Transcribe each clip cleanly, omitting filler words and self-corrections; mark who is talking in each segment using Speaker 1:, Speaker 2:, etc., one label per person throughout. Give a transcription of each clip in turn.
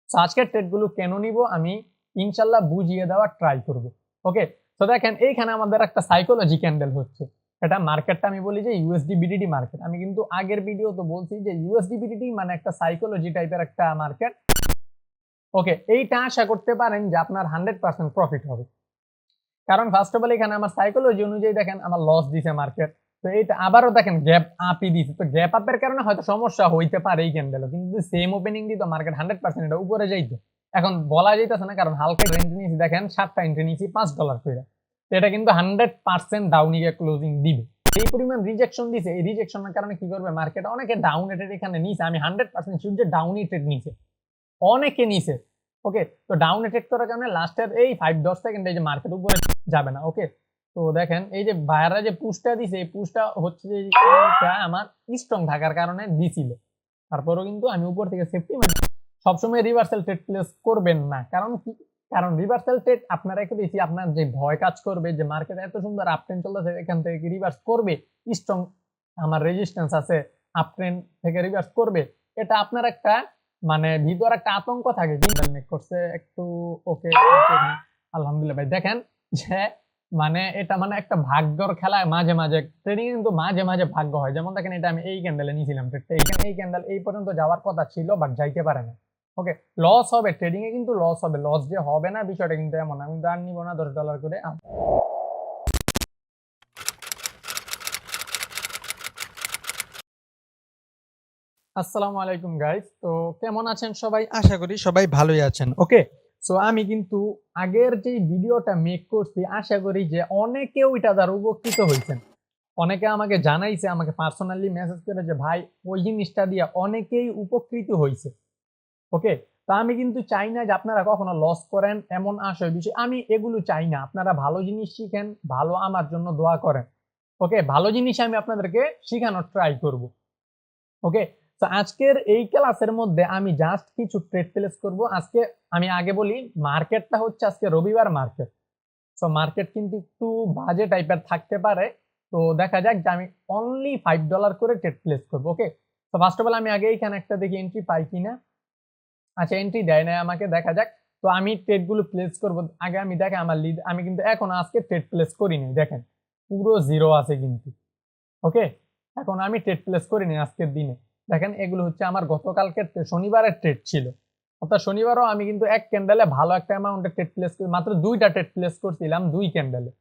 Speaker 1: তো আজকের ট্রেডগুলো কেন নিব আমি ইনশাল্লাহ বুঝিয়ে দেওয়ার ট্রাই করব। ওকে, তো দেখেন এইখানে আমাদের একটা সাইকোলজি ক্যান্ডেল হচ্ছে। এটা মার্কেটটা আমি বলি যে ইউএসডি বিডিটি মার্কেট। আমি কিন্তু আগের ভিডিও তো বলছি যে ইউএসডি বিডিটি মানে একটা সাইকোলজি টাইপের একটা মার্কেট। ওকে, এইটা আশা করতে পারেন যে আপনার 100% প্রফিট হবে। কারণ ফার্স্ট অফ অল এখানে আমার সাইকোলজি অনুযায়ী দেখেন আমার লস দিছে মার্কেট। তো এটা আবারও দেখেন গ্যাপ আপই দিছে। তো গ্যাপ আপের কারণে হয়তো সমস্যা হইতে পারে এই ক্যান্ডেলও, কিন্তু সেম ওপেনিং দিত মার্কেট 100% এটা উপরে যাইতো। এখন বলা যাইতেছে না, কারণ হালকা এন্ট্রি নিয়েছি, দেখেন 7টা এন্ট্রি নিয়েছি $5 করে। তো এটা কিন্তু 100% ডাউনি ক্লোজিং দিবে। এই পরিমাণ রিজেকশন দিছে, এই রিজেকশনের কারণে কি করবে মার্কেট, অনেকে ডাউন রেটেড এখানে নিছে, আমি 100% শিওর যে ডাউনি ট্রেড নিছে, অনেকে নিছে। ওকে, তো ডাউন ট্রেড করার কারণে লাস্টের এই 5-10 সেকেন্ড এই যে মার্কেট উপরে যাবে না। ওকে, তো দেখেন এই যে বায়াররা যে পুশটা দিছে, এই পুশটা হচ্ছে যে এটা আমার স্ট্রং থাকার কারণে দিছিল। তারপরেও কিন্তু আমি উপর থেকে সেফটি মানে সবসময় রিভার্সাল ট্রেড প্লেস করবেন না। কারণ কি, কারণ রিভার্সাল ট্রেড আপনারা একটু বেশি, আপনার যে ভয় কাজ করবে যে মার্কেট এত সুন্দর আপ ট্রেন্ড চলতেছে, এখান থেকে কি রিভার্স করবে, স্ট্রং আমার রেজিস্ট্যান্স আছে, আপ ট্রেন্ড থেকে রিভার্স করবে, এটা আপনার একটা মানে ভিতর একটা আতঙ্ক থাকে। মেক করছে একটু। ওকে, আলহামদুলিল্লাহ ভাই। দেখেন যে মানে এটা মানে একটা ভাগ্যর খেলা, মাঝে মাঝে ট্রেডিং কিন্তু মাঝে মাঝে ভাগ্য হয়। যেমন দেখেন এটা আমি এই ক্যান্ডেলে নিয়েছিলাম ট্রেডটা, এইখানে এই ক্যান্ডেল এই পর্যন্ত যাওয়ার কথা ছিল বাট যাইতে পারে না। ওকে, লস হবে ট্রেডিং এ, কিন্তু লস হবে, লস যে হবে না বিষয়টা কিন্তু এমন। আমি তো আর নিব না $10 করে। আসসালামু আলাইকুম গাইস, তো কেমন আছেন সবাই? আশা করি সবাই ভালোই আছেন। ওকে, সো আমি কিন্তু আগের যে ভিডিওটা মেক করছি, আশা করি যে অনেকে ওইটা দ্বারা উপকৃত হয়েছেন। অনেকে আমাকে জানাইছে, আমাকে পার্সোনালি মেসেজ করে যে ভাই ওই জিনিসটা দিয়ে অনেকেই উপকৃত হয়েছে। ওকে, তো আমি কিন্তু চাই না যে আপনারা কখনো লস করেন, এমন আশয় বিষয় আমি এগুলো চাই না। আপনারা ভালো জিনিস শিখেন, ভালো আমার জন্য দোয়া করেন। ওকে, ভালো জিনিস আমি আপনাদেরকে শিখানোর ট্রাই করব। ওকে, তো আজকের এই ক্লাসের মধ্যে আমি জাস্ট কিছু ট্রেড প্লেস করব আজকে। আমি আগে বলি মার্কেটটা হচ্ছে আজকে রবিবার মার্কেট। তো মার্কেট কিন্তু একটু বাজে টাইপের থাকতে পারে। তো দেখা যাক যে আমি অনলি $5 করে ট্রেড প্লেস করবো। ওকে, তো ফার্স্ট অফ অল আমি আগে এইখানে একটা দেখি এন্ট্রি পাই কিনা। আচ্ছা, এন্ট্রি দেয় না আমাকে, দেখা যাক। তো আমি ট্রেড গুলো প্লেস করবো আগে। আমি দেখে আমার লিড, আমি কিন্তু এখন আজকে ট্রেড প্লেস করিনি, দেখেন পুরো জিরো আছে কিন্তু। ওকে, এখন আমি ট্রেড প্লেস করিনি আজকের দিনে। দেখেন এগুলো হচ্ছে আমার গতকালকের শনিবারের ট্রেড ছিল। অর্থাৎ শনিবারও আমি কিন্তু এক ক্যান্ডেলে ভালো একটা অ্যামাউন্টের ট্রেড প্লেস করি, মাত্র 2টা ট্রেড প্লেস করছিলাম 2 ক্যান্ডেলে।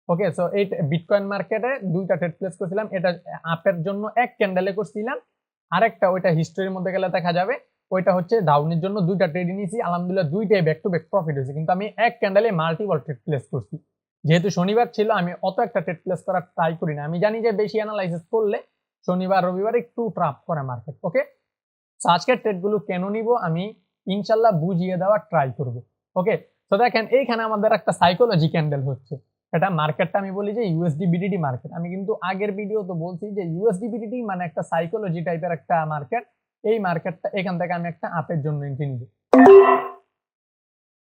Speaker 1: ওকে, সো এই বিটকয়েন মার্কেটে 2টা ট্রেড প্লেস করছিলাম। এটা আপের জন্য এক ক্যান্ডেলে করছিলাম, আরেকটা ওইটা হিস্ট্রির মধ্যে গেলে দেখা যাবে, ওইটা হচ্ছে ডাউনের জন্য 2টা ট্রেড নিয়েছি। আলহামদুলিল্লাহ 2টাই ব্যাক টু ব্যাক প্রফিট হয়েছে, কিন্তু আমি এক ক্যান্ডেলে মাল্টিপল ট্রেড প্লেস করছি। যেহেতু শনিবার ছিল আমি অত একটা ট্রেড প্লেস করার ট্রাই করি না। আমি জানি যে বেশি অ্যানালাইসিস করলে শনিবার রবিবার একটু ট্রাপ করে মার্কেট। ওকে, তো আজকের ট্রেডগুলো কেন নিব আমি ইনশাল্লাহ বুঝিয়ে দেওয়ার ট্রাই করব। ওকে, তো দেখেন এইখানে আমাদের একটা সাইকোলজি ক্যান্ডেল হচ্ছে। এটা মার্কেটটা আমি বলি যে ইউএসডি বিডিটি মার্কেট। আমি কিন্তু আগের ভিডিও তো বলছি যে ইউএসডি বিডিটি মানে একটা সাইকোলজি টাইপের একটা মার্কেট। এই মার্কেটটা এখান থেকে আমি একটা আপের জন্য এন্ট্রি নিব।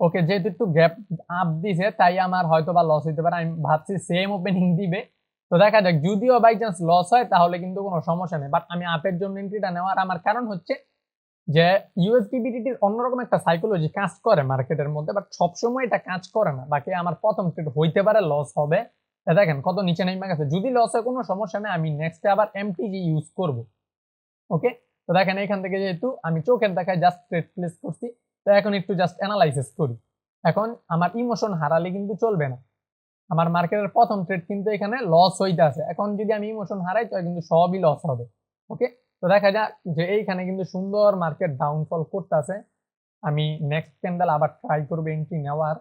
Speaker 1: ওকে, যেহেতু একটু গ্যাপ আপ দিছে তাই আমার হয়তো বা লস হইতে পারে। আমি ভাবছি সেম ওপেনিং দিবে, তো দেখা যাক। যদিও বাই চান্স লস হয় তাহলে কিন্তু কোনো সমস্যা নেই, বাট আমি আপের জন্য এন্ট্রিটা নেওয়ার আমার কারণ হচ্ছে যে ইউএসডিবিডিটির অন্যরকম একটা সাইকোলজি কাজ করে মার্কেটের মধ্যে, বাট সবসময় এটা কাজ করে না। বাকি আমার প্রথম ট্রেড হইতে পারে লস হবে, দেখেন কত নিচে নেমে গেছে। যদি লস হয় কোনো সমস্যা নেই, আমি নেক্সটে আবার এমটিজি ইউজ করব। ওকে, তো দেখেন এখান থেকে যেহেতু আমি চোখের দেখায় জাস্ট ট্রেড প্লেস করছি, তো এখন একটু জাস্ট অ্যানালাইসিস করি। এখন আমার ইমোশন হারালে কিন্তু চলবে না। আমার মার্কেটের প্রথম ট্রেড কিন্তু এখানে লস হইতে আছে, এখন যদি আমি ইমোশন হারাই তো কিন্তু সবই লস হবে। ওকে, তো দেখা যাক যে এইখানে কিন্তু সুন্দর মার্কেট ডাউনফল করতে আছে। আমি নেক্সট ক্যান্ডেল আবার ট্রাই করবো এন্ট্রি নেওয়ার।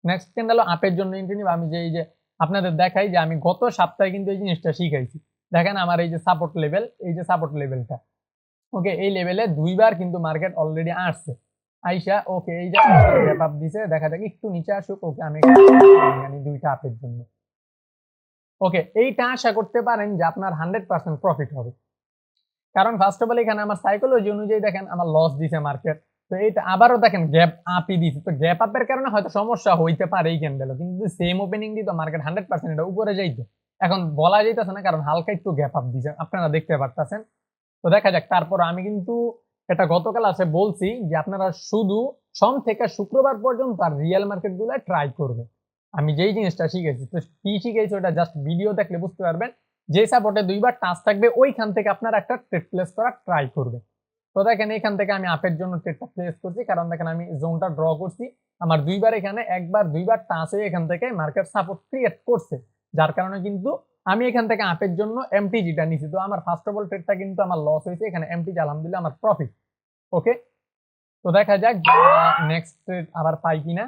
Speaker 1: নেক্সট ক্যান্ডেল আপের জন্য এন্ট্রি নিব। আমি যে এই যে আপনাদের দেখাই যে আমি গত সপ্তাহে কিন্তু এই জিনিসটা শিখাইছি। দেখেন আমার এই যে সাপোর্ট লেভেল, এই যে সাপোর্ট লেভেলটা, ওকে, এই লেভেলে 2বার কিন্তু মার্কেট অলরেডি আসছে আইসা। ওকে, এই যে গ্যাপ আপ দিছে, দেখা যাক একটু নিচে আসুক। ওকে, আমি 2টা আপের জন্য। ওকে, এইটা আশা করতে পারেন যে আপনার 100% প্রফিট হবে। কারণ ফার্স্ট অফ অল এখানে আমার সাইকোলজি অনুযায়ী দেখেন আমার লস দিছে মার্কেট। তো এইটা আবারও দেখেন গ্যাপ আপই দিছে। তো গ্যাপ আপের কারণে হয়তো সমস্যা হইতে পারে এই ক্যান্ডেলও, কিন্তু সেম ওপেনিং দিত মার্কেট 100% এটা উপরে যাইতো। এখন বলা যাইতেছে না, কারণ হালকা একটু গ্যাপ আপ দিছে, আপনারা দেখতে পারতেছেন। তো দেখা যাক। তারপর আমি কিন্তু এটা গত ক্লাসে বলছি যে আপনারা শুধু সোম থেকে শুক্রবার পর্যন্ত আর রিয়েল মার্কেট গুলো ট্রাই করবে। আমি যেই জিনিসটা শিখেছি, তো কি শিখেছি ওটা জাস্ট ভিডিও দেখলে বুঝতে পারবেন। যে সাপোর্টে দুইবার টাচ থাকবে ওইখান থেকে আপনারা একটা ট্রেড প্লেস করা ট্রাই করবে। তো দেখেন এখান থেকে আমি আপের জন্য ট্রেডটা প্লেস করছি, কারণ দেখেন আমি জোনটা ড্র করছি, আমার দুইবার এখানে একবার দুইবার টাচ হয়ে এখান থেকে মার্কেট সাপোর্ট ক্রিয়েট করছে, যার কারণে কিন্তু আমি এখান থেকে আপের জন্য এমটিজিটা নিছি। তো আমার ফার্স্ট অফ অল ট্রেডটা কিন্তু আমার লস হয়েছে, এখানে এমটিজি আলহামদুলিল্লাহ আমার প্রফিট। ওকে, তো দেখা যাক নেক্সট ট্রেড আবার পাই কিনা।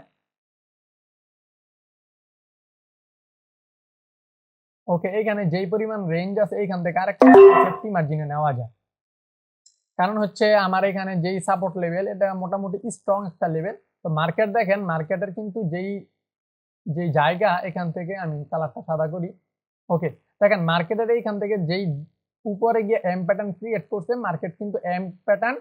Speaker 1: ওকে, এখানে যেই পরিমাণ রেঞ্জ আছে এইখান থেকে আরেকটা সেফটি মার্জিনে নেওয়া যায়, কারণ হচ্ছে আমার এখানে যেই সাপোর্ট লেভেল এটা মোটামুটি স্ট্রং একটা লেভেল। তো মার্কেট দেখেন, মার্কেটের কিন্তু যেই যেই জায়গা, এখান থেকে আমি কালারটা সাদা করি। ওকে, দেখেন মার্কেটের এইখান থেকে যেই উপরে গিয়ে এম প্যাটার্ন ক্রিয়েট করছে, মার্কেট কিন্তু এম প্যাটার্ন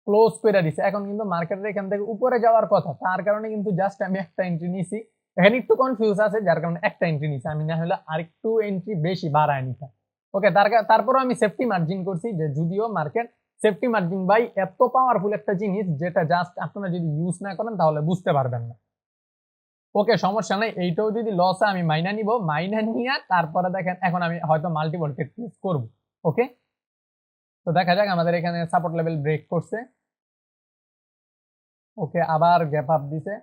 Speaker 1: ক্লোজ করে দিছে। এখন কিন্তু মার্কেটের এখান থেকে উপরে যাওয়ার কথা, তার কারণে কিন্তু জাস্ট আমি একটা এন্ট্রি নিছি। এখানে একটু কনফিউজ আছে, যার কারণে একটা এন্ট্রি নিছি, আমি না হলে আরেকটু এন্ট্রি বেশি বাড়ায় নিতাম। ওকে, তারপরও আমি সেফটি মার্জিন করছি, যে যদিও মার্কেট সেফটি মার্জিন ভাই এত পাওয়ারফুল একটা জিনিস, যেটা জাস্ট আপনারা যদি ইউজ না করেন তাহলে বুঝতে পারবেন না। ওকে, সমস্যা নাই, এইটাও যদি লস হয় আমি মাইনা নিব, মাইনা নিয়ে তারপরে দেখেন এখন আমি হয়তো মাল্টিপল ট্রেড প্লেস করব। ওকে, তো দেখা যাক আমাদের এখানে সাপোর্ট লেভেল ব্রেক করছে। ওকে, আবার গ্যাপ আপ দিছে।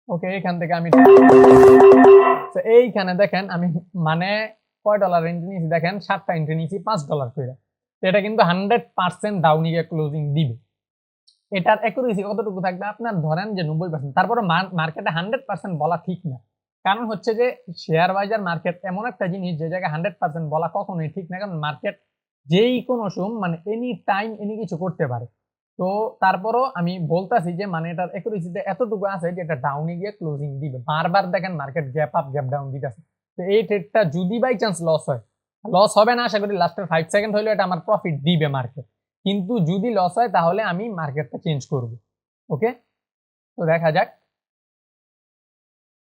Speaker 1: ওকে, এখান থেকে আমি তো এইখানে দেখেন আমি মানে কয় ডলার এন্ট্রি নিয়েছি, দেখেন 7টা এন্ট্রি নিয়েছি $5 করে। এটা কিন্তু 100% ডাউনি গিয়ে ক্লোজিং দিবে। এটার অ্যাকুরেসি কতটুকু থাকবে আপনার ধরেন যে 90%। তারপরে মার্কেটে 100% বলা ঠিক না, কারণ হচ্ছে যে শেয়ার বাজার মার্কেট এমন একটা জিনিস যে জায়গায় 100% বলা কখনোই ঠিক না, কারণ মার্কেট যেই কোনো সময় মানে এনি টাইম এনি কিছু করতে পারে। তো তারপরও আমি বলতাছি যে মানে এটার অ্যাকুরেসিতে এতটুকু আছে যে এটা ডাউনে গিয়ে ক্লোজিং দিবে। বারবার দেখেন market gap up gap down দিতেছে। তো এই ট্রেডটা যদি বাই চান্স লস হয়, লস হবে না আশা করি, লাস্টের 5 সেকেন্ড হইলে এটা আমার প্রফিট দিবে মার্কেট, কিন্তু যদি লস হয় তাহলে আমি মার্কেটটা চেঞ্জ করব। ওকে, তো দেখা যাক,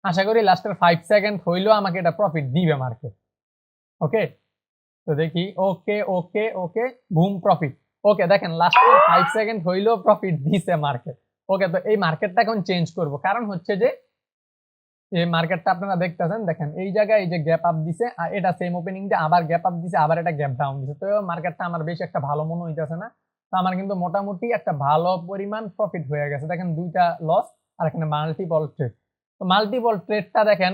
Speaker 1: আশা করি লাস্টের 5 সেকেন্ড হইলেও আমাকে এটা প্রফিট দিবে মার্কেট। ওকে, তো দেখি। ওকে ওকে ওকে, বুম প্রফিট। ওকে, দেখেন লাস্টের 5 সেকেন্ড হইলেও প্রফিট দিছে মার্কেট। ওকে, তো এই মার্কেটটা এখন চেঞ্জ করব, কারণ হচ্ছে যে এই মার্কেটটা আপনারা দেখতেছেন, দেখেন এই জায়গায় এই যে গ্যাপ আপ দিছে, আর এটা সেম ওপেনিং দিয়ে আবার গ্যাপ আপ দিছে, আবার এটা গ্যাপ ডাউন দিছে। তো মার্কেটটা আমার বেশি একটা ভালো মনে হইতেছে না। তো আমার কিন্তু মোটামুটি একটা ভালো পরিমাণ প্রফিট হয়ে গেছে। দেখেন দুইটা লস আর এখানে মাল্টিপল ট্রেড। তো মাল্টিপল ট্রেডটা দেখেন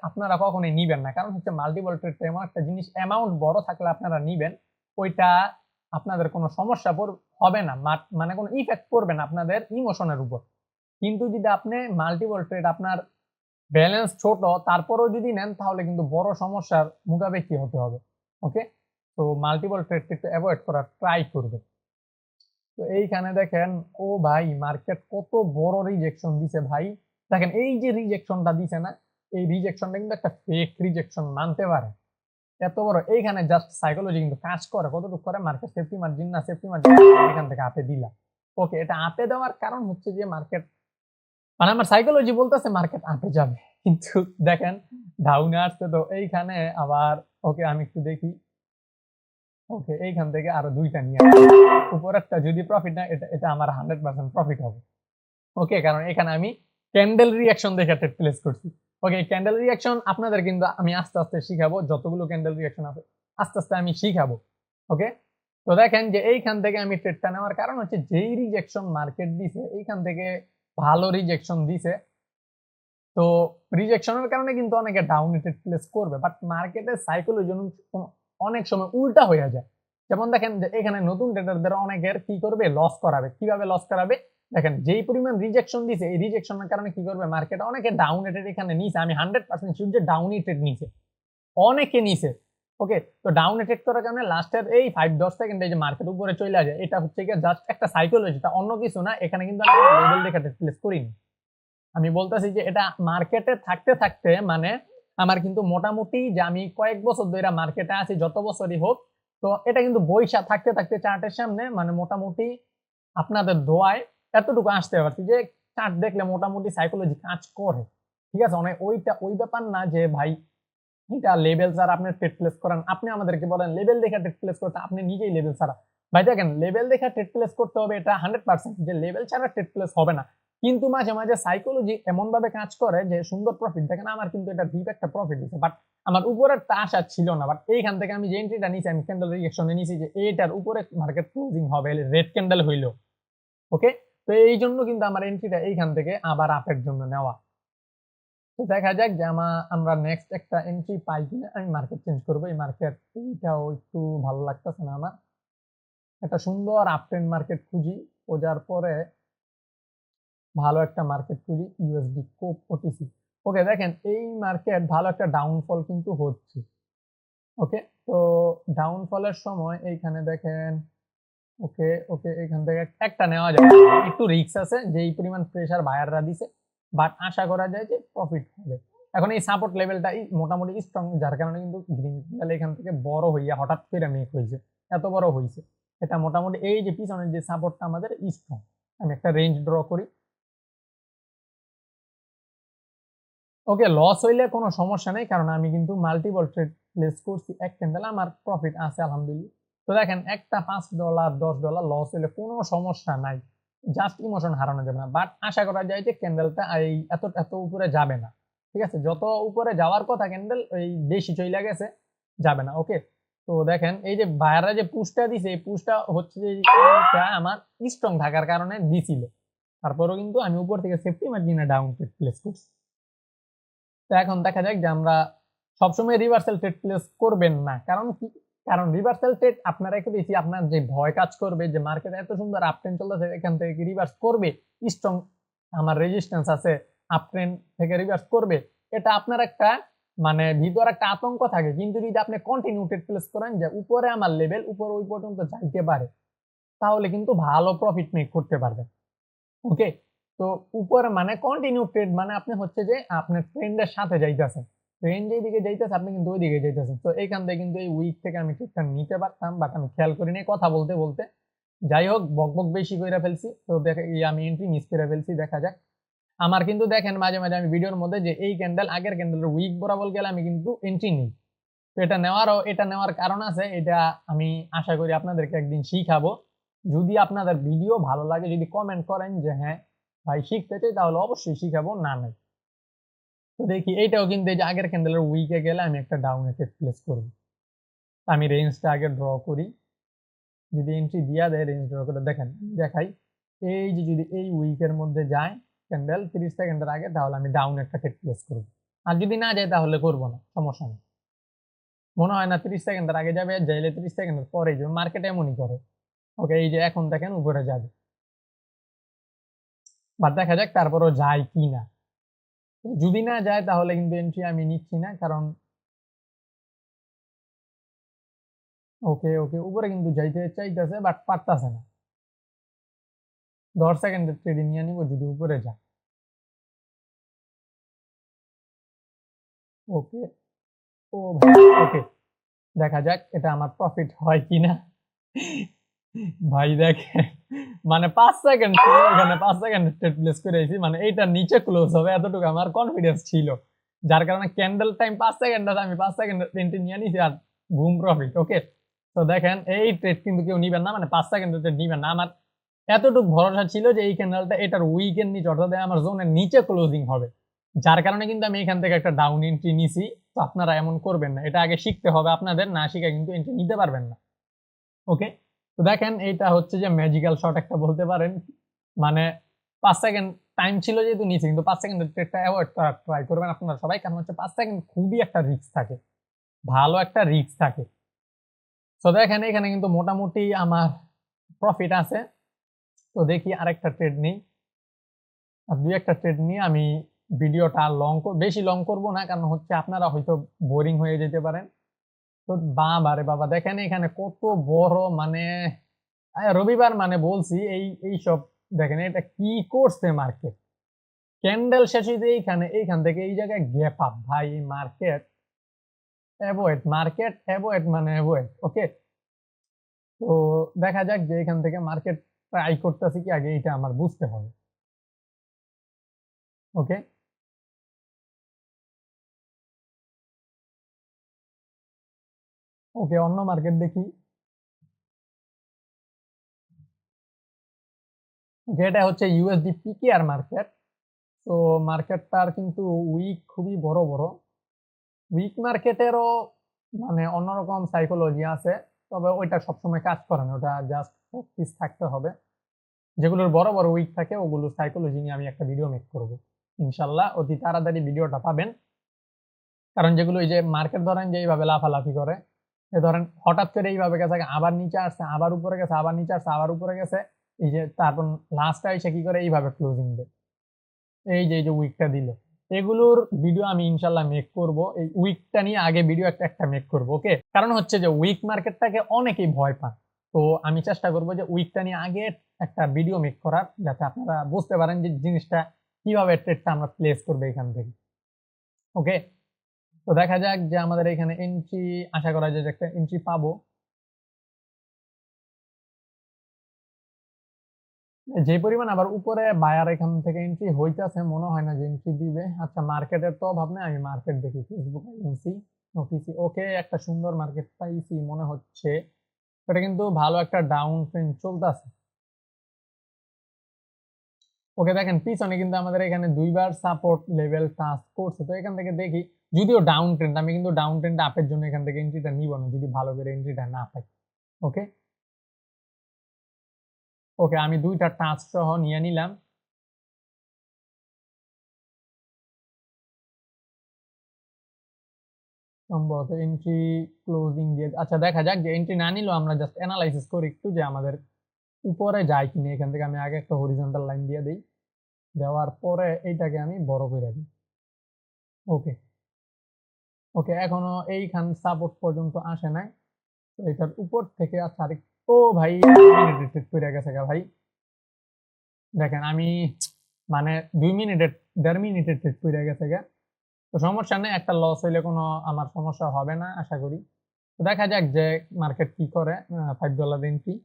Speaker 1: আপনারা কখনোই নিবেন না, কারণ হচ্ছে মাল্টিপল ট্রেডটা এমন একটা জিনিস, অ্যামাউন্ট বড় থাকলে আপনারা নিবেন, ওইটা আপনাদের কোনো সমস্যা হবে না, মানে কোনো ইফেক্ট করবে না আপনাদের ইমোশনের উপর। কিন্তু যদি আপনি মাল্টিপল ট্রেড আপনার ব্যালেন্স ছোট তারপরেও যদি নেন, তাহলে কিন্তু বড় সমস্যার মুখাপেক্ষি হতে হবে। ওকে, তো মাল্টিপল ট্রেড একটু অ্যাভয়েড করার ট্রাই করবে। তো এইখানে দেখেন, ও ভাই মার্কেট কত বড় রিজেকশন দিছে ভাই। দেখেন এই যে রিজেকশনটা দিছে না, এই রিজেকশনটা কিন্তু একটা ফেক রিজেকশন মানতে পারে, এত বড়। এইখানে জাস্ট সাইকোলজি কিন্তু কাজ করে, কতটুকু করে, মার্কেট সেফটি মার্জিন না সেফটি মার্জিন এখান থেকে আপে দিলা। ওকে, এটা আপে দেওয়ার কারণ হচ্ছে যে মার্কেট মানে আমার সাইকোলজি বলতেছে মার্কেট আপে যাবে, কিন্তু দেখেন ডাউনে আসছে। তো এইখানে আবার ওকে আমি একটু দেখি। ওকে, এইখান থেকে আরো দুইটা নিয়ে উপরেরটা যদি প্রফিট না, এটা এটা আমার 100% প্রফিট হবে। ওকে, কারণ এখানে আমি ক্যান্ডেল রিঅ্যাকশন দেখে ট্রেড প্লেস করছি। ওকে, ক্যান্ডেল রিঅ্যাকশন আপনাদের কিন্তু আমি আস্তে আস্তে শিখাবো, যতগুলো ক্যান্ডেল রিঅ্যাকশন আছে আস্তে আস্তে আমি শিখাবো। ওকে, তো দেখেন যে এইখান থেকে আমি ট্রেডটা নেওয়ার কারণ হচ্ছে যেই রিজেকশন মার্কেট দিছে, এইখান থেকে ভালো রিজেকশন দিছে। তো রিজেকশনের কারণে কিন্তু অনেকে ডাউন ট্রেড প্লেস করবে, বাট মার্কেটের সাইকোলজি অনেক সময় উল্টা হয়ে যায়। যেমন দেখেন যে এখানে নতুন ট্রেডারদের অনেকের কি করবে, লস করাবে। কিভাবে লস করাবে, দেখেন যেই পরিমাণ রিজেকশন দিছে, এই রিজেকশনের কারণে কি করবে মার্কেট, অনেকে ডাউন ট্রেড এখানে নিছে, আমি 100% শিওর যে ডাউন ট্রেড নিছে, অনেকে নিছে। ওকে, তো ডাউন ট্রেড করার কারণে লাস্টের এই 5-10 সেকেন্ডে যে মার্কেট উপরে চলে যায়, এটা হচ্ছে কি জাস্ট একটা সাইকোলজি, তা অন্য কিছু না। এখানে কিন্তু আমি লেভেল দেখে ট্রেড প্লেস করিনি, আমি বলতেছি যে এটা মার্কেটে থাকতে থাকতে মানে আমার কিন্তু মোটামুটি যে আমি কয়েক বছর ধরে মার্কেটে আছি, যত বছরই হোক, তো এটা কিন্তু বৈশা থাকতে থাকতে চার্টের সামনে মানে মোটামুটি আপনাদের দোয়ায় এতটুকু আসতে পারছি যে চার্ট দেখলে মোটামুটি সাইকোলজি কাজ করে। ঠিক আছে, অনেক ওই ব্যাপার না যে ভাই এটা লেভেল ছাড়া আপনি ট্রেড প্লেস করেন, আপনি আমাদেরকে বলেন লেভেল দেখে ট্রেড প্লেস করতে, আপনি নিজেই লেভেল ছাড়া। ভাই দেখেন, লেভেল দেখে ট্রেড প্লেস করতে হবে, এটা 100% যে লেভেল ছাড়া ট্রেড প্লেস হবে না। কিন্তু মাঝে মাঝে সাইকোলজি এমন ভাবে কাজ করে যে সুন্দর প্রফিট দেখেন। আমার কিন্তু এটা ডিপ একটা প্রফিট দিচ্ছে, বাট আমার উপরের তা আশা ছিল না। বাট এইখান থেকে আমি যে এন্ট্রিটা নিয়েছি, আমি ক্যান্ডেল রিঅ্যাকশনে নিয়েছি যে এইটার উপরে মার্কেট ক্লোজিং হবে, রেড ক্যান্ডেল হইলো। ওকে, তো এই জন্য কিন্তু আমার এন্ট্রিটা এইখান থেকে আবার আপের জন্য নেওয়া। তো দেখা যাক যে আমরা নেক্সট একটা এন্ট্রি পাই কিনা। আমি মার্কেট চেঞ্জ করবো, এই মার্কেট এইটাও একটু ভালো লাগতেছে না আমার। একটা সুন্দর আপ ট্রেন্ড মার্কেট খুঁজি, খোঁজার পরে ভালো একটা মার্কেট খুঁজি, ইউএসডি কোপ ওটিসি। ওকে, দেখেন এই মার্কেট ভালো একটা ডাউনফল কিন্তু হচ্ছে। ওকে, তো ডাউনফলের সময় এইখানে দেখেন, ওকে ওকে, এখান থেকে একটা নেওয়া যায়, একটু রিস্ক আছে যে এই পরিমাণ প্রেসার বায়াররা দিছে, বাট আশা করা যায় যে প্রফিট হবে। এখন এই সাপোর্ট লেভেলটা মোটামুটি স্ট্রং, যার কারণে কিন্তু গ্রিন ক্যান্ডেল এখান থেকে বড় হইয়া হঠাৎ করে মেক হয়েছে, এত বড় হয়েছে। এটা মোটামুটি এই যে পিছনের যে সাপোর্টটা আমাদের স্ট্রং। আমি একটা রেঞ্জ ড্র করি। ওকে, লস হইলে কোনো সমস্যা নেই, কারণ আমি কিন্তু মাল্টিপল ট্রেড প্লেস করছি, এক ক্যান্ডেল আমার প্রফিট আছে আলহামদুলিল্লাহ। তো দেখেন, একটা $5 $10 লস হইলে কোনো সমস্যা নাই, জাস্ট ইমোশন হারানো যাবে না। বাট আশা করা যায় যে ক্যান্ডেলটা এই এত এত উপরে যাবে না। ঠিক আছে, যত উপরে যাওয়ার কথা ক্যান্ডেল এই বেশি চলে গেছে, যাবে না। ওকে, তো দেখেন এই যে বায়াররা যে পুশটা দিছে, এই পুশটা হচ্ছে যে এইটা আমার স্ট্রং থাকার কারণে দিছিল। তারপরেও কিন্তু আমি উপর থেকে সেফটি মার্জিনে ডাউন ট্রেড প্লেস করছি। তো এখন দেখা যাক যে আমরা সবসময় রিভার্সাল ট্রেড প্লেস করবেন না। কারণ কি? কারণ রিভার্সাল ট্রেড আপনারা একটু বেশি, আপনার যে ভয় কাজ করবে যে মার্কেট এত সুন্দর আপ ট্রেন্ড চলতেছে, এখান থেকে কি রিভার্স করবে, স্ট্রং আমার রেজিস্ট্যান্স আছে, আপ ট্রেন্ড থেকে রিভার্স করবে, এটা আপনার একটা মানে ভিতর একটা আতঙ্ক থাকে। কিন্তু যদি আপনি কন্টিনিউ ট্রেড প্লেস করেন যে উপরে আমার লেভেল, উপরে ওই পর্যন্ত যাইতে পারে, তাহলে কিন্তু ভালো প্রফিট মেক করতে পারবেন। ওকে, তো উপরে মানে কন্টিনিউ ট্রেড মানে আপনি হচ্ছে যে আপনার ট্রেন্ডের সাথে যাইতেছেন, ট্রেন্ড যেদিকে যাইতেছে আপনি কিন্তু ওই দিকে যাইতেছেন। তো এইখান থেকে কিন্তু এই উইক থেকে আমি ট্রেডটা নিতে পারতাম, বাট আমি খেয়াল করি নাই কথা বলতে বলতে। যাই হোক, বক বক বেশি করে ফেলছি, তো দেখে আমি এন্ট্রি মিস করে ফেলছি। দেখা যাক। আমার কিন্তু দেখেন মাঝে মাঝে আমি ভিডিওর মধ্যে যে এই ক্যান্ডেল আগের ক্যান্ডেলের উইক বরাবর গেলে আমি কিন্তু এন্ট্রি নিই। তো এটা নেওয়ার কারণ আছে, এটা আমি আশা করি আপনাদেরকে একদিন শিখাবো। যদি আপনাদের ভিডিও ভালো লাগে, যদি কমেন্ট করেন যে হ্যাঁ ভাই শিখতে চাই, তাহলে অবশ্যই শিখাবো, না নাই। তো দেখি এইটাও কিন্তু এই যে আগের ক্যান্ডেলের উইকে গেলে আমি একটা ডাউনে প্লেস করব। আমি রেঞ্জটা আগে ড্র করি, যদি এন্ট্রি দিয়া দেয় রেঞ্জ ড্র করে দেখেন দেখাই। এই যে যদি এই উইকের মধ্যে যায় ক্যান্ডেল 30 সেকেন্ডের আগে, তাহলে আমি ডাউন একটা প্লেস করব। আর যদি না যায় তাহলে করব না, সমস্যা নেই। মনে হয় না 30 সেকেন্ডের আগে যাবে, যাইলে 30 সেকেন্ডের পরে যাবে, মার্কেট এমনই করে। ওকে, এই যে এখন দেখেন উপরে যাবে, বাট দেখা যাক তারপরও যায় কি না। যদি না যায় তাহলে কিন্তু এন্ট্রি আমি নিচ্ছি না, কারণ ওকে ওকে উপরে কিন্তু যাইতে চাইতেছে বাট পারতাছে না। 10 সেকেন্ডের ট্রেডিং নিয়ে নিব যদি উপরে যায়। ওকে, ও ভাই, ওকে, দেখা যাক এটা আমার প্রফিট হয় কিনা। ভাই দেখেন, মানে 5 সেকেন্ড এখানে 5 সেকেন্ড ট্রেড প্লেস করে আইছি, মানে এইটা নিচে ক্লোজ হবে এতটুকু আমার কনফিডেন্স ছিল, যার কারণে ক্যান্ডেল টাইম 5 সেকেন্ড আছে, আমি 5 সেকেন্ড এন্ট্রি নিয়ে নিছি আর বুম প্রফিট। ওকে, তো দেখেন এই ট্রেড কিন্তু কেউ নিবেন না, মানে 5 সেকেন্ডের ট্রেড নিবেন না। আমার এতটুকু ভরসা ছিল যে এই ক্যান্ডেলটা এটার উইকের নিচে, অর্থাৎ আমার জোনের নিচে ক্লোজিং হবে, যার কারণে কিন্তু আমি এখান থেকে একটা ডাউন এন্ট্রি নিছি। তো আপনারা এমন করবেন না, এটা আগে শিখতে হবে আপনাদের, না শিখে কিন্তু এন্ট্রি নিতে পারবেন না। ওকে, তো দেখেন এইটা হচ্ছে যে ম্যাজিক্যাল শট একটা বলতে পারেন, মানে 5 সেকেন্ড টাইম ছিল যেহেতু নিচে, কিন্তু 5 সেকেন্ডের ট্রেডটা অ্যাভয়েড করার ট্রাই করবেন আপনারা সবাই, কারণ হচ্ছে 5 সেকেন্ড খুবই একটা রিস্ক থাকে, ভালো একটা রিস্ক থাকে। তো দেখেন এখানে কিন্তু মোটামুটি আমার প্রফিট আছে। তো দেখি আরেকটা ট্রেড নেই, আর দুই একটা ট্রেড নিয়ে আমি ভিডিওটা বেশি লং করব না, কারণ হচ্ছে আপনারা হয়তো বোরিং হয়ে যেতে পারেন। তো বাবারে বাবা, দেখেন এখানে কত বড় মানে রবিবার মানে বলছি এই সব, দেখেন এটা কি করছে মার্কেট, ক্যান্ডেল শেষ হইতে এইখান থেকে এই জায়গায় গ্যাপ আপ, ভাই মার্কেট অ্যাভয়েড মানে অ্যাভয়েড। ওকে, তো দেখা যাক যে এখান থেকে মার্কেট ট্রাই করতেছে কি আগে, এটা আমার বুঝতে হবে। ওকে, ওকে, অন্য মার্কেট দেখি। এটা হচ্ছে ইউএসডি পিকেআর মার্কেট। তো মার্কেটটার কিন্তু উইক খুবই বড় বড়। উইক মার্কেটেরও মানে অন্যরকম সাইকোলজি আছে, তবে ওইটা সবসময় কাজ করে না, ওটা জাস্ট প্র্যাকটিস থাকতে হবে। যেগুলোর বড় বড় উইক থাকে ওগুলো সাইকোলজি নিয়ে আমি একটা ভিডিও মেক করব ইনশাল্লাহ, অতি তাড়াতাড়ি ভিডিওটা পাবেন। কারণ যেগুলো এই যে মার্কেট ধরেন যে এইভাবে লাফালাফি করে, এ ধরেন হঠাৎ করে এইভাবে গেছে, আবার নিচে আসছে, আবার উপরে গেছে, আবার নিচে আসছে, আবার উপরে গেছে, এই যে তারপর লাস্টে এসে কি করে এইভাবে ক্লোজিং দেয়, এই যে উইকটা দিল, এগুলোর ভিডিও আমি ইনশাল্লাহ মেক করব। এই উইকটা নিয়ে আগে ভিডিও একটা একটা মেক করব। ওকে, কারণ হচ্ছে যে উইক মার্কেটটাকে অনেকেই ভয় পান, তো আমি চেষ্টা করব যে উইকটা নিয়ে আগে একটা ভিডিও মেক করার, যাতে আপনারা বুঝতে পারেন যে জিনিসটা কিভাবে ট্রেডটা আমরা প্লেস করবো এখান থেকে। ওকে, তো দেখা যাক যে আমাদের এখানে এন্ট্রি, আশা করা যায় যে একটা এন্ট্রি পাবো। যে পরিমাণ আবার উপরে বায়ার এখান থেকে এন্ট্রি হইতেছে, মনে হয় না যে এন্ট্রি দিবে। আচ্ছা, মার্কেটের তো অভাব নেই, আমি মার্কেট দেখি ফেসবুক এজেন্সি ওটিসি। ওকে, একটা সুন্দর মার্কেট পাইছি মনে হচ্ছে। এটা কিন্তু ভালো একটা ডাউন ট্রেন্ড চলতেছে। ওকে, দেখেন পিছনে কিন্তু আমাদের এখানে দুইবার সাপোর্ট লেভেল টাচ করছে, তো এখান থেকে দেখি, যদিও ডাউন ট্রেন্ড, আমি কিন্তু ডাউন ট্রেন্ড আপের জন্য এখান থেকে এন্ট্রিটা নিব না যদি ভালো করে এন্ট্রিটা না পাই। ওকে, ওকে, আমি দুইটা টাচ সহ নিয়ে নিলাম। সম্ভবত এন্ট্রি ক্লোজিং দিয়ে, আচ্ছা দেখা যাক, যে এন্ট্রি না নিলেও আমরা জাস্ট অ্যানালাইসিস করি একটু যে আমাদের উপরে যায় কিনা। এখান থেকে আমি আগে একটা হরিজন্টাল লাইন দিয়ে দিই, দেওয়ার পরে এইটাকে আমি বড় করে দিই। ওকে, ওকে, এখনো এইখান সাপোর্ট পর্যন্ত আসে নাই, তো এটার উপর থেকে আচ্ছা আরেক, ও ভাই মিনিট করে গেছে গা ভাই। দেখেন আমি মানে 2 মিনিটের 1.5 মিনিটের ট্রেড করে গেছে গা। তো সমস্যা নেই, একটা লস হইলে কোনো আমার সমস্যা হবে না আশা করি। তো দেখা যাক যে মার্কেট কি করে। $5 এন্ট্রি।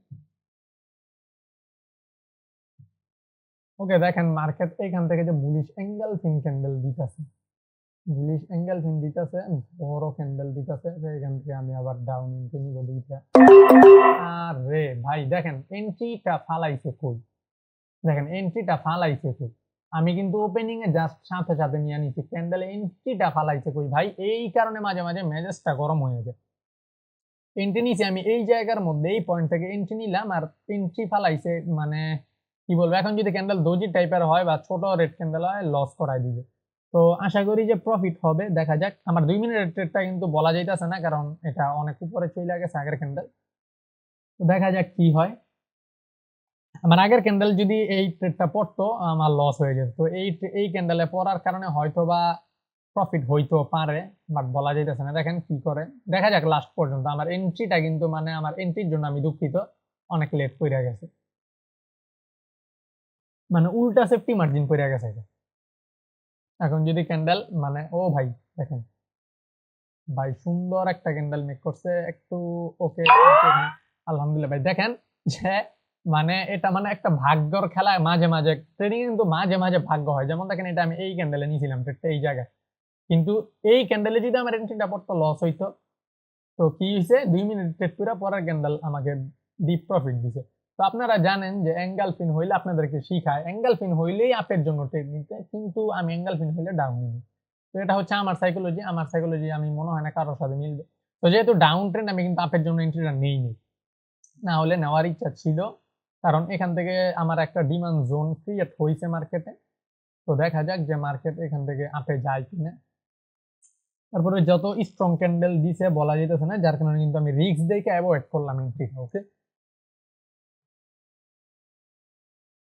Speaker 1: ওকে, দেখেন মার্কেট এখান থেকে যে বুলিশ অ্যাঙ্গেল ফিন ক্যান্ডেল দিতেছে, বুলিশ অ্যাঙ্গেল ফিন দিতেছে, বড় ক্যান্ডেল দিতেছে, এখান থেকে আমি আবার ডাউন এন্ট্রি নিব দুইটা। আরে ভাই দেখেন এন্ট্রিটা ফালাইছে কই, দেখেন এন্ট্রিটা ফালাইছে কই। আমি কিন্তু ওপেনিং এ জাস্ট সাথে সাথে নিয়ে নিছি, ক্যান্ডেলে এন্ট্রিটা ফালাইছে কই ভাই। এই কারণে মাঝে মাঝে মেজাজটা গরম হয়ে যায়। এন্ট্রি নিছি আমি এই জায়গার মধ্যে, এই পয়েন্ট থেকে এন্ট্রি নিলাম, আর এন্ট্রি ফালাইছে, মানে কি বলবো, এখন যদি ক্যান্ডেল দোজি টাইপের হয় বা ছোট রেড ক্যান্ডেল হয়, লস করাই দিবে। তো আশা করি যে প্রফিট হবে, দেখা যাক। আমার 2 মিনিটের ট্রেডটা কিন্তু বলা যাইতেছে না, কারণ এটা অনেক উপরে চলে গেছে আগের ক্যান্ডেল। তো দেখা যাক কি হয়। আমার আগের ক্যান্ডেল যদি এই ট্রেডটা পড়তো, আমার লস হয়ে যেত। তো এই ক্যান্ডেলে পড়ার কারণে হয়তো বা প্রফিট হইতো পারে, বাট বলা যাইতেছে না। দেখেন কি করে, দেখা যাক লাস্ট পর্যন্ত। আমার এন্ট্রিটা কিন্তু, মানে আমার এন্ট্রির জন্য আমি দুঃখিত, অনেক লেট পড়ে গেছে, মানে উল্টা সেফটি মার্জিন পড়ে গেছে এটা। এখন যদি ক্যান্ডেল মানে, ও ভাই দেখেন ভাই, সুন্দর একটা ক্যান্ডেল মেক করছে একটু। ওকে, আলহামদুলিল্লাহ ভাই। দেখেন যে মানে এটা মানে একটা ভাগ্যর খেলা, মাঝে মাঝে ট্রেডিং কিন্তু মাঝে মাঝে ভাগ্য হয়। যেমন দেখেন এটা আমি এই ক্যান্ডেলে নিয়েছিলাম ট্রেডটা এই জায়গায়, কিন্তু এই ক্যান্ডেলে যদি আমার এন্ট্রিটা পড়তো, লস হইতো। তো কি হয়েছে, 2 মিনিট ট্রেড করে পরের ক্যান্ডেল আমাকে ডিপ প্রফিট দিছে। তো আপনারা জানেন যে অ্যাঙ্গেল ফিন হইলে আপনাদেরকে শিখায়, অ্যাঙ্গেল ফিন হইলেই আপের জন্য ট্রেড নিতে, কিন্তু আমি অ্যাঙ্গেল ফিন হইলে ডাউন নিই। তো এটা হচ্ছে আমার সাইকোলজি, আমার সাইকোলজি আমি মনে হয় না কারোর সাথে মিলবে। তো যেহেতু ডাউন ট্রেন্ড, আমি কিন্তু আপের জন্য এন্ট্রিটা নেইনি, না হলে নেওয়ার ইচ্ছা ছিল। কারণ এখান থেকে আমার একটা ডিমান্ড জোন ক্রিয়েট হয়েছে মার্কেটে। তো দেখা যাক যে মার্কেট এখান থেকে আপে যায় কিনা। তারপরে যত স্ট্রং ক্যান্ডেল দিছে বলা যেতেছে না, যার কারণে কিন্তু আমি রিস্ক দেখে অ্যাভয়েড করলাম এন্ট্রি। ওকে,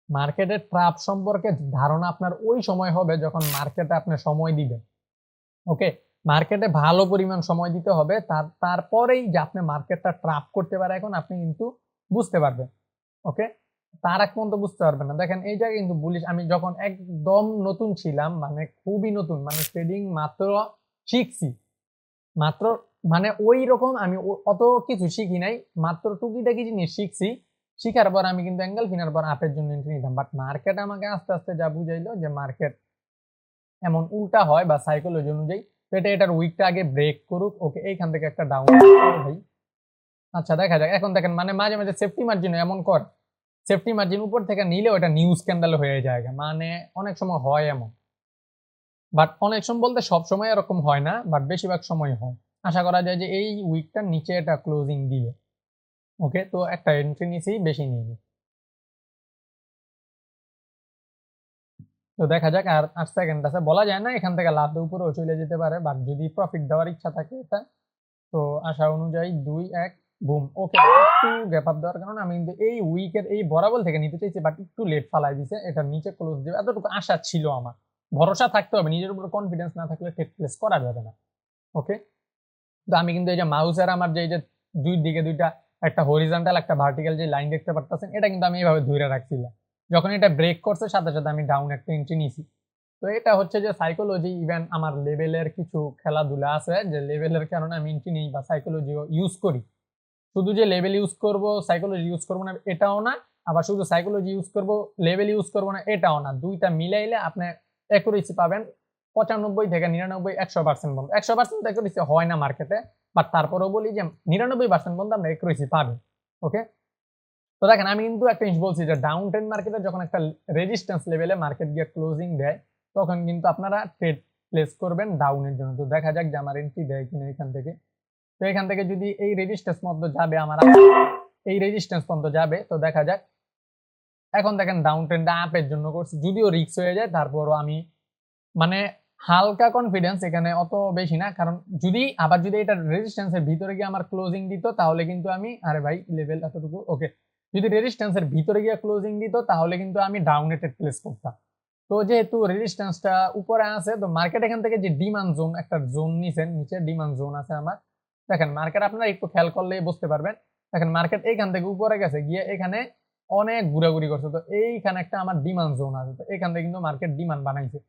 Speaker 1: মার্কেটের ট্রাপ সম্পর্কে ধারণা আপনার ওই সময় হবে যখন মার্কেটে আপনি সময় দিবেন। ওকে, মার্কেটে ভালো পরিমাণ সময় দিতে হবে, তারপরেই যে আপনি মার্কেটটা ট্রাপ করতে পারে, এখন আপনি কিন্তু বুঝতে পারবেন। ওকে, তার এক পর্যন্ত বুঝতে পারবেন না। দেখেন এই জায়গায় কিন্তু বুলিশ, আমি যখন একদম নতুন ছিলাম, মানে খুবই নতুন, মানে ট্রেডিং মাত্র শিখছি, মাত্র মানে ওই রকম আমি অত কিছু শিখি নাই, মাত্র টুকিটাকি জিনিস শিখছি। শিখার পর আমি কিন্তু অ্যাঙ্গেল ফিনার পর আপের জন্য এন্ট্রি নিতাম, বাট মার্কেট আমাকে আস্তে আস্তে যা বুঝাইলো যে মার্কেট এমন উল্টা হয় বা সাইকোলজি অনুযায়ী, তো এটার উইকটা আগে ব্রেক করুক। ওকে, এইখান থেকে একটা ডাউন ভাই, আচ্ছা দেখা যাক। এখন দেখেন মানে মাঝে মাঝে সেফটি মার্জিন এমন কর, সেফটি মার্জিন উপর থেকে নিলে ওটা নিউজ স্ক্যান্ডাল হয়ে যায়, মানে অনেক সময় হয় এমন। বাট অনেক সময় বলতে সব সময় এরকম হয় না, বাট বেশিরভাগ সময় হয়। আশা করা যায় যে এই উইকটার নিচে এটা ক্লোজিং দিবে। ওকে, তো একটা এন্ট্রি নিছি, বেশি নিইনি। তো দেখা যাক, আর 8 সেকেন্ড আছে, বলা যায় না এখান থেকে লাভ দিয়ে উপরেও চলে যেতে পারে, বাট যদি প্রফিট দেওয়ার ইচ্ছা থাকে এটা, তো আশা অনুযায়ী 2-1 বুম। ওকে, একটু গ্যাপ আপ দেওয়ার কারণে আমি কিন্তু এই উইকের এই বরাবর থেকে নিতে চাইছি, বাট একটু লেট ফালাই দিছে, এটা নিচে ক্লোজ দিবে এতটুকু আশা ছিল আমার। ভরসা থাকতে হবে, নিজের উপর কনফিডেন্স না থাকলে ট্রেড প্লেস করা যাবে না। ওকে, তো আমি কিন্তু এই যে মাউসের আমার যে এই যে দুই দিকে দুইটা, একটা হরিজন্টাল একটা ভার্টিক্যাল যে লাইন দেখতে পারতেছেন, এটা কিন্তু আমি এইভাবে ধরে রাখছিলাম। যখন এটা ব্রেক করছে সাথে সাথে আমি ডাউন একটা এন্ট্রি নিছি। তো এটা হচ্ছে যে সাইকোলজি, ইভেন আমার লেভেলের কিছু খেলাধুলা আছে যে লেভেলের কারণে আমি এন্ট্রি নিই বা সাইকোলজিও ইউজ করি। শুধু যে লেভেল ইউজ করব সাইকোলজি ইউজ করব না এটাও না, আবার শুধু সাইকোলজি ইউজ করব লেভেল ইউজ করব না এটাও না। দুইটা মিলাইলে আপনি অ্যাকুরেসি পাবেন 95 থেকে 99 100% পর্যন্ত। 100% অ্যাকুরেসি হয় না মার্কেটে, বাট তারপরেও বলি যে 99% পর্যন্ত আপনি অ্যাকুরেসি পাবেন। ওকে, তো দেখেন আমি কিন্তু একটা জিনিস বলছি যে ডাউন ট্রেন্ড মার্কেটে যখন একটা রেজিস্ট্যান্স লেভেলে মার্কেট গিয়ে ক্লোজিং দেয়, তখন কিন্তু আপনারা ট্রেড প্লেস করবেন ডাউনের জন্য। তো দেখা যাক যে আমার এন্ট্রি দেয় কিনা এখান থেকে। তো এখান থেকে যদি এই রেজিস্ট্যান্স পর্যন্ত যাবে, আমার এই রেজিস্ট্যান্স পর্যন্ত যাবে, তো দেখা যাক। এখন দেখেন ডাউন ট্রেন্ড আপের জন্য করছি, যদিও রিস্ক হয়ে যায়, তারপরও আমি মানে হালকা কনফিডেন্স, এখানে অত বেশি না, কারণ যদি আবার যদি এটা রেজিস্ট্যান্সের ভিতরে গিয়ে আমার ক্লোজিং দিত তাহলে কিন্তু আমি, আরে ভাই লেভেল এতটুকু, ওকে, যদি রেজিস্ট্যান্সের ভিতরে গিয়ে ক্লোজিং দিত তাহলে কিন্তু আমি ডাউনে ট্রেড প্লেস করতাম। তো যেহেতু রেজিস্ট্যান্সটা উপরে আছে, তো মার্কেট এখান থেকে যে ডিমান্ড জোন, একটা জোন নিছেন, নিচে ডিমান্ড জোন আছে আমার। দেখেন মার্কেট আপনারা একটু খেয়াল করলেই বুঝতে পারবেন। দেখেন মার্কেট এইখান থেকে উপরে গেছে, গিয়ে এখানে অনেক ঘুরাঘুরি করছে, তো এইখানে একটা আমার ডিমান্ড জোন আছে, তো এখান থেকে কিন্তু মার্কেট ডিমান্ড বানাইছে।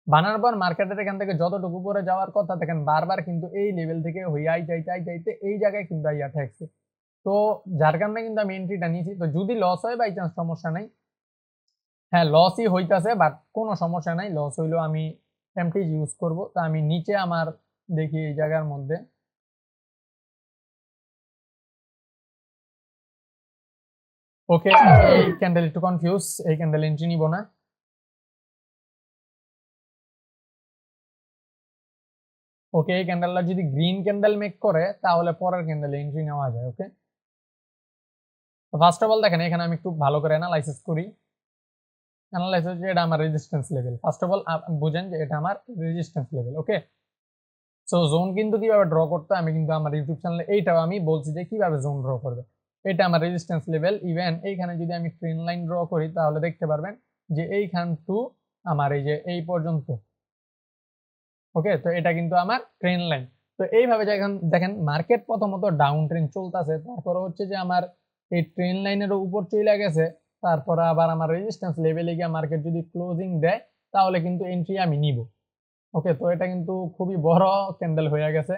Speaker 1: বানানোর পর মার্কেটের এখান থেকে যতটুকু উপরে যাওয়ার কথা, দেখেন বারবার কিন্তু এই লেভেল থেকে হইয়াই যাইতে এই জায়গায় কিন্তু আইয়া ঠেকছে। তো যার কারণে কিন্তু আমি এন্ট্রিটা নিয়েছি। তো যদি লস হয় বাই চান্স সমস্যা নাই, হ্যাঁ লসই হইতাছে, বাট কোনো সমস্যা নাই, লস হইলেও আমি এমটিজ ইউজ করব। তো আমি নিচে আমার দেখি এই জায়গার মধ্যে, ওকে, এই ক্যান্ডেল একটু কনফিউজ, এই ক্যান্ডেল এন্ট্রি নিব না। ওকে, এই ক্যান্ডেলটা যদি গ্রিন ক্যান্ডেল মেক করে তাহলে পরের ক্যান্ডেল এন্ট্রি নেওয়া যায়। ওকে, তো ফার্স্ট অফ অল দেখেন এখানে আমি একটু ভালো করে অ্যানালাইসিস করি। অ্যানালাইসিস যে এটা আমার resistance level, first of all বুঝেন যে এটা আমার রেজিস্ট্যান্স লেভেল। ওকে, সো জোন কিন্তু কিভাবে ড্র করতে, আমি কিন্তু আমার ইউটিউব চ্যানেলে এইটাও আমি বলছি যে কিভাবে জোন ড্র করবে। এটা আমার রেজিস্ট্যান্স লেভেল। ইভেন এইখানে যদি আমি ট্রেন লাইন ড্র করি তাহলে দেখতে পারবেন যে এইখান টু আমার এই যে এই পর্যন্ত। ওকে, তো এটা কিন্তু আমার ট্রেন লাইন। তো এইভাবে যখন দেখেন মার্কেট প্রথমত ডাউন ট্রেন চলতেছে, তারপরে হচ্ছে যে আমার এই ট্রেন লাইনের উপর চলে গেছে, তারপরে আবার আমার রেজিস্ট্যান্স লেভেলে গিয়ে মার্কেট যদি ক্লোজিং দেয় তাহলে কিন্তু এন্ট্রি আমি নিব। ওকে, তো এটা কিন্তু খুবই বড় ক্যান্ডেল হয়ে গেছে।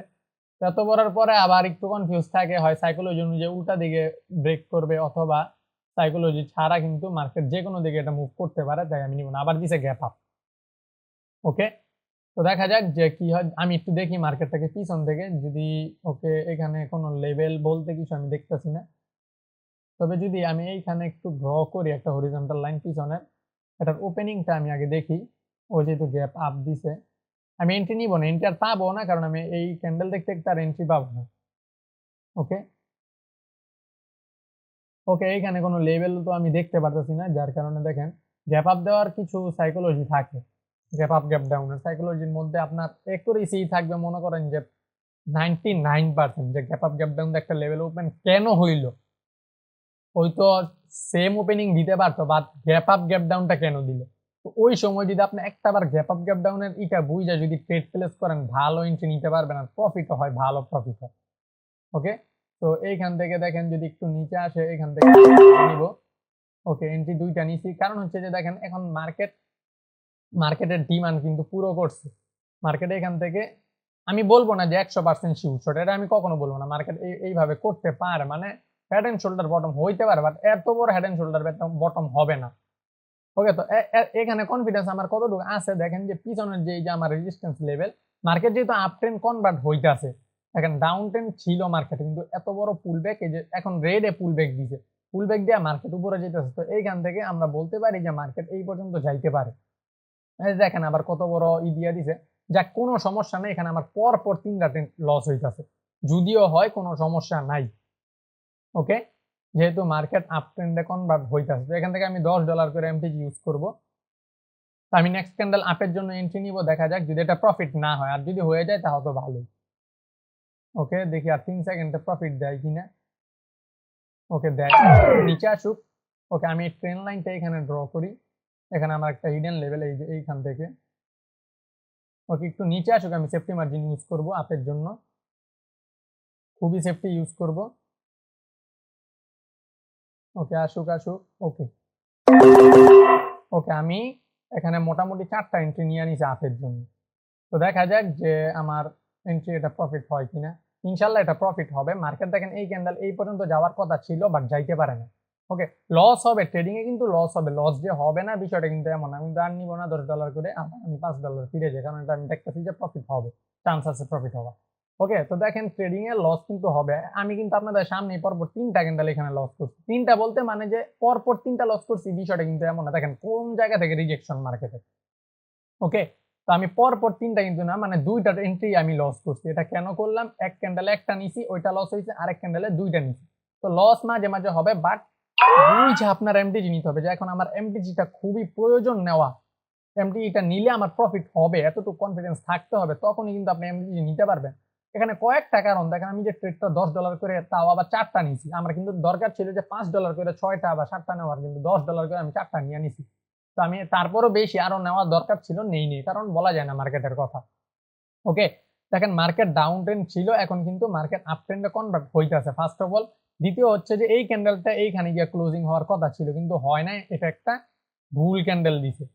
Speaker 1: এত বড়ার পরে আবার একটু কনফিউজ থাকে, হয় সাইকোলজি অনুযায়ী উল্টা দিকে ব্রেক করবে, অথবা সাইকোলজি ছাড়া কিন্তু মার্কেট যে কোনো দিকে এটা মুভ করতে পারে, তাই আমি নিব না। আবার দিছে গ্যাপ আপ। ওকে, তো দেখা যাক যে কি হয়। আমি একটু দেখি মার্কেটটাকে পিছন থেকে, যদি ওকে এখানে কোনো লেভেল বলতে কিছু আমি দেখতেছি না। তবে যদি আমি এইখানে একটু ড্র করি একটা হরিজন্টাল লাইন পিছনে, এটার ওপেনিংটা আমি আগে দেখি। ও যেহেতু গ্যাপ আপ দিছে, আমি এন্ট্রি নিব না, এন্ট্রি আর পাবো না, কারণ আমি এই ক্যান্ডেল দেখতে আর এন্ট্রি পাবো না। ওকে, ওকে, এইখানে কোনো লেভেল তো আমি দেখতে পারতেছি না, যার কারণে দেখেন গ্যাপ আপ দেওয়ার কিছু সাইকোলজি থাকে। গ্যাপ আপ গ্যাপ ডাউনের সাইকোলজির মধ্যে আপনার একুরেসি থাকবে, মনে করেন যে 99%, যে গ্যাপ আপ গ্যাপ ডাউন একটা লেভেল ওপেন কেন হইলো, ওই তো সেম ওপেনিং দিতে পারতো, বাট গ্যাপ আপ গ্যাপ ডাউনটা কেন দিল। তো ওই সময় যদি আপনি একটা বার গ্যাপ আপ গ্যাপ ডাউনের ইটা বুঝা যদি ট্রেড প্লেস করেন, ভালো এন্ট্রি নিতে পারবেন, আর প্রফিট হয়, ভালো প্রফিট হয়। ওকে, তো এইখান থেকে দেখেন যদি একটু নিচে আসে, এখান থেকে নিব। ওকে, এন্ট্রি দুইটা নিছি, কারণ হচ্ছে যে দেখেন এখন মার্কেটের ডিমান্ড কিন্তু পুরো করছে। মার্কেটে এখান থেকে আমি বলবো না যে 100% শিওর শর্ট, এটা আমি কখনো বলবো না। মার্কেট এইভাবে করতে পারে, মানে হেড এন্ড শোল্ডার বটম হইতে পারে, বাট এত বড় হেড এন্ড শোল্ডার বটম হবে না। ওকে, তো এখানে কনফিডেন্স আমার কতটুকু আছে দেখেন, যে পিছনের যে আমার রেজিস্ট্যান্স লেভেল, মার্কেট যেহেতু আপ ট্রেন্ড কনভার্ট হইতাছে, এখন ডাউন ট্রেন্ড ছিল মার্কেটে, কিন্তু এত বড় পুলব্যাক, এই যে এখন রেডে পুলব্যাক দিছে, পুলব্যাক দিয়ে মার্কেট উপরে যেতেছে। তো এইখান থেকে আমরা বলতে পারি যে মার্কেট এই পর্যন্ত যাইতে পারে। দেখেন আবার কত বড় দিয়া দিছে, যাক কোনো সমস্যা নেই। এখানে আমার পর পর 3টা ট্রেন্ড লস হইতাছে, যদিও হয় কোনো সমস্যা নাই। ওকে, যেহেতু মার্কেট আপ ট্রেন্ডে কনভার্ট হইতাছে, তো এখান থেকে আমি $10 করে এমটিজি ইউজ করব। তো আমি নেক্সট ক্যান্ডেল আপের জন্য এন্ট্রি নিব, দেখা যাক যদি এটা প্রফিট না হয়, আর যদি হয়ে যায় তাহলে তো ভালোই। ওকে, দেখি আর 3 সেকেন্ডে প্রফিট দেয় কিনা। ওকে, দেয়, নিচে আসুক। ওকে, আমি ট্রেন লাইনটা এখানে ড্র করি, এখানে আমার একটা হিডেন লেভেল এই যে এইখান থেকে। ওকে, একটু নিচে আসুক, আমি সেফটি মার্জিন ইউজ করব আপের জন্য, খুবই সেফটি ইউজ করব। ওকে, আসুক আসুক। ওকে ওকে, আমি এখানে মোটামুটি 4টা এন্ট্রি নিয়ে নিছি আপের জন্য। তো দেখা যাক যে আমার এন্ট্রি এটা প্রফিট হয় কিনা। ইনশাল্লাহ এটা প্রফিট হবে। মার্কেট দেখেন এই ক্যান্ডেল এই পর্যন্ত যাওয়ার কথা ছিল, বাট যাইতে পারে না। ওকে, লস হবে, ট্রেডিং এ কিন্তু লস হবে, লস যে হবে না বিষয়টা কিন্তু এমন। আমি তো আর নিব না $10 করে, আমি $5 ফিরে যাই, কারণ এটা আমি দেখতেছি যে প্রফিট হবে, চান্স আছে প্রফিট হওয়া। ওকে, তো দেখেন ট্রেডিং এ লস কিন্তু হবে। আমি কিন্তু আপনাদের সামনে পরপর 3টা ক্যান্ডেল এখানে লস করছি। 3টা বলতে মানে যে পরপর 3টা লস করছি, বিষয়টা কিন্তু এমন না। দেখেন কোন জায়গা থেকে রিজেকশন মার্কেটে। ওকে, তো আমি পরপর 3টা কিন্তু না, মানে 2টা এন্ট্রি আমি লস করছি। এটা কেন করলাম? এক ক্যান্ডেলে একটা নিছি, ওইটা লস হয়েছে, আরেক ক্যান্ডেলে 2টা নিছি। তো লস মাঝে মাঝে হবে, বাট বুঝে আপনার এমটিজি নিতে হবে, যে এখন আমার এমটিজিটা খুবই প্রয়োজন নেওয়া, এমটিজিটা নিলে আমার প্রফিট হবে, এতটুকু কনফিডেন্স থাকতে হবে, তখনই কিন্তু আপনি এমটিজি নিতে পারবেন। এখানে কয়েকটা কারণ দেখেন, আমি যে ট্রেডটা $10 করে, তাও আবার 4টা নিছি। আমার কিন্তু দরকার ছিল যে $5 করে 6টা বা 7টা নেওয়ার, কিন্তু $10 করে আমি 4টা নিয়ে নিছি। তো আমি তারপরও বেশি আরো নেওয়ার দরকার ছিল, নেই, কারণ বলা যায় না মার্কেটের কথা। ওকে, দেখেন মার্কেট ডাউন ট্রেন্ড ছিল, এখন কিন্তু মার্কেট আপ ট্রেন্ডে কনভার্ট হইতাছে ফার্স্ট অফ অল। দ্বিতীয় হচ্ছে যে এই ক্যান্ডেলটা এইখানে গিয়ে ক্লোজিং হওয়ার কথা ছিল, কিন্তু হয় না, এটা একটা ভুল ক্যান্ডেল দিছে।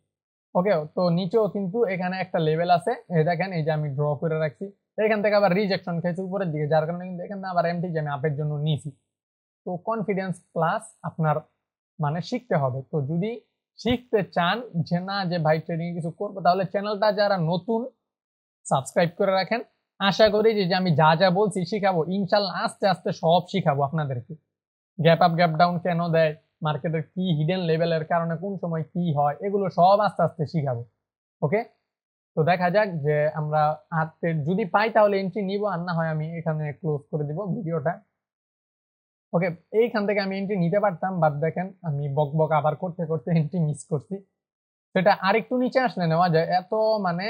Speaker 1: ওকে, তো নিচেও কিন্তু এখানে একটা লেভেল আছে, এই দেখেন, এই যে আমি ড্র করে রাখছি, এখান থেকে আবার রিজেকশন খেয়েছে উপরের দিকে, যার কারণে কিন্তু এখানে আবার এমটি আমি আপের জন্য নিছি। তো কনফিডেন্স প্লাস আপনার মানে শিখতে হবে। তো যদি শিখতে চান যে না যে ভাই ট্রেডিং কিছু করবো, তাহলে চ্যানেলটা যারা নতুন সাবস্ক্রাইব করে রাখেন। আশা করি যে আমি যা যা বলছি শিখাবো, ইনশাল্লাহ আস্তে আস্তে সব শিখাবো আপনাদেরকে। গ্যাপ আপ গ্যাপ ডাউন কেন দেয়, মার্কেটের কি হিডেন লেভেলের কারণে কোন সময় কি হয়, এগুলো সব আস্তে আস্তে শিখাবো। ওকে, তো দেখা যাক যে আমরা হাতে যদি পাই তাহলে এন্ট্রি নিব, আর না হয় আমি এখানে ক্লোজ করে দিব ভিডিওটা। ওকে, এইখান থেকে আমি এন্ট্রি নিতে পারতাম, বাট দেখেন আমি বক বক আবার করতে করতে এন্ট্রি মিস করছি। সেটা আরেকটু নিচে আসলে নেওয়া যায়, এত মানে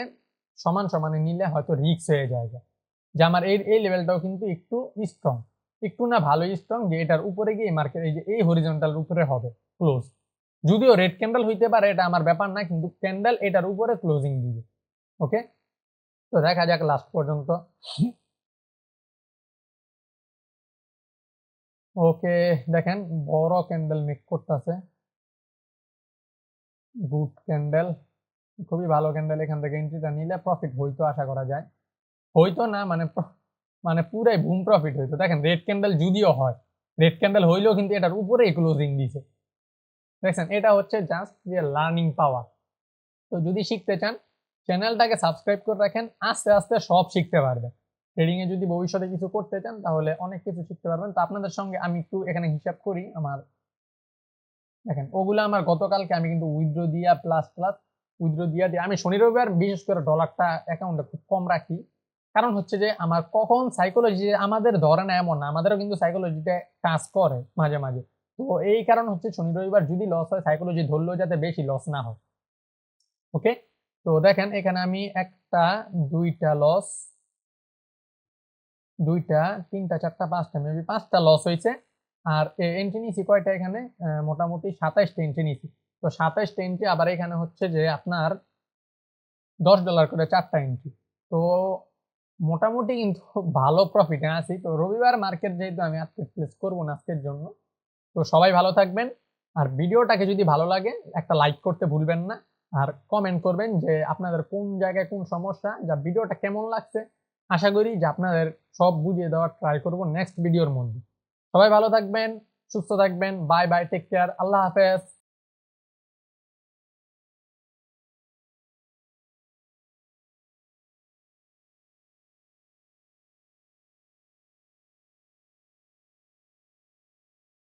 Speaker 1: সমান সমানে নিলে হয়তো রিস্ক হয়ে যায়, যে আমার এই লেভেলটাও কিন্তু একটু স্ট্রং, একটু না ভালোই স্ট্রং, যে এটার উপরে গিয়ে মার্কেট এই যে এই হরিজন্টাল উপরে হবে ক্লোজ। যদিও রেড ক্যান্ডেল হইতে পারে, এটা আমার ব্যাপার না, কিন্তু ক্যান্ডেল এটার উপরে ক্লোজিং দিবে। ওকে, তো দেখা যাক লাস্ট পর্যন্ত। ওকে, দেখেন বড় ক্যান্ডেল মেক করতেছে, গুড ক্যান্ডেল, খুবই ভালো ক্যান্ডেল। এখান থেকে এন্ট্রিটা নিলে প্রফিট হইতো আশা করা যায়, হইতো না মানে মানে পুরাই বুম প্রফিট হইতো। দেখেন রেড ক্যান্ডেল যদিও হয়, রেড ক্যান্ডেল হইলেও কিন্তু এটার উপরেই ক্লোজিং দিছে। দেখছেন, এটা হচ্ছে জাস্ট যে লার্নিং পাওয়ার। তো যদি শিখতে চান চ্যানেলটাকে সাবস্ক্রাইব করে রাখেন, আস্তে আস্তে সব শিখতে পারবেন। ট্রেডিং এ যদি ভবিষ্যতে কিছু করতে চান তাহলে অনেক কিছু শিখতে পারবেন। তো আপনাদের সঙ্গে আমি একটু এখানে হিসাব করি আমার, দেখেন ওগুলো আমার গতকালকে আমি কিন্তু উইথড্র দিয়া প্লাস প্লাস উইথড্র দিয়া দিয়ে আমি শনি রবিবার বিশেষ করে ডলারটা অ্যাকাউন্টে খুব কম রাখি। কারণ হচ্ছে যে আমার কখন সাইকোলজি আমাদের ধরে না এমন না, আমাদেরও কিন্তু সাইকোলজিতে কাজ করে মাঝে মাঝে। তো এই কারণ হচ্ছে শনি রবিবার যদি লস হয়, সাইকোলজি ধরলেও যাতে বেশি লস না হয়। ওকে, তো দেখেন এখানে আমি একটা, দুইটা লস, দুইটা, তিনটা, চারটা, পাঁচটা, মেবি 5টা লস হয়েছে। আর এন্ট্রি নিছি কয়টা এখানে, মোটামুটি 27টা এন্ট্রি নিছি। তো 27টা এন্ট্রি, আবার এখানে হচ্ছে যে আপনার $10 করে 4টা এন্ট্রি। তো মোটামুটি কিন্তু ভালো প্রফিটে আছি। তো রবিবার মার্কেট যেহেতু আমি আজকে প্লেস করবো না আজকের জন্য। তো সবাই ভালো থাকবেন, আর ভিডিওটাকে যদি ভালো লাগে একটা লাইক করতে ভুলবেন না, আর কমেন্ট করবেন যে আপনাদের কোন জায়গায় কোন সমস্যা, যা ভিডিওটা কেমন লাগছে। আশা করি যে আপনাদের সব বুঝিয়ে দেওয়ার ট্রাই করব নেক্সট ভিডিওর মধ্যে। সবাই ভালো থাকবেন, সুস্থ থাকবেন, বাই বাই, টেক কেয়ার, আল্লাহ হাফেজ।